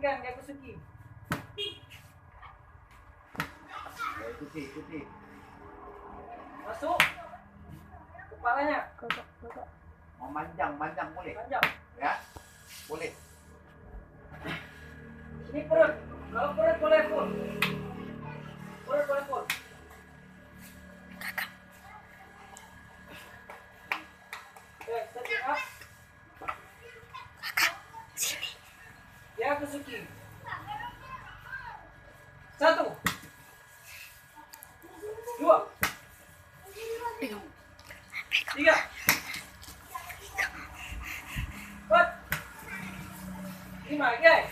Perhatikan, dia Kusuki. Ikuti. Masuk. Kepalanya. Mau manjang boleh? Panjang. Ya, boleh. Ini perut. Kalau perut boleh full. Perut boleh full. Oke, setting up. Ya Kusuki. 1 2 3 4 5 guys.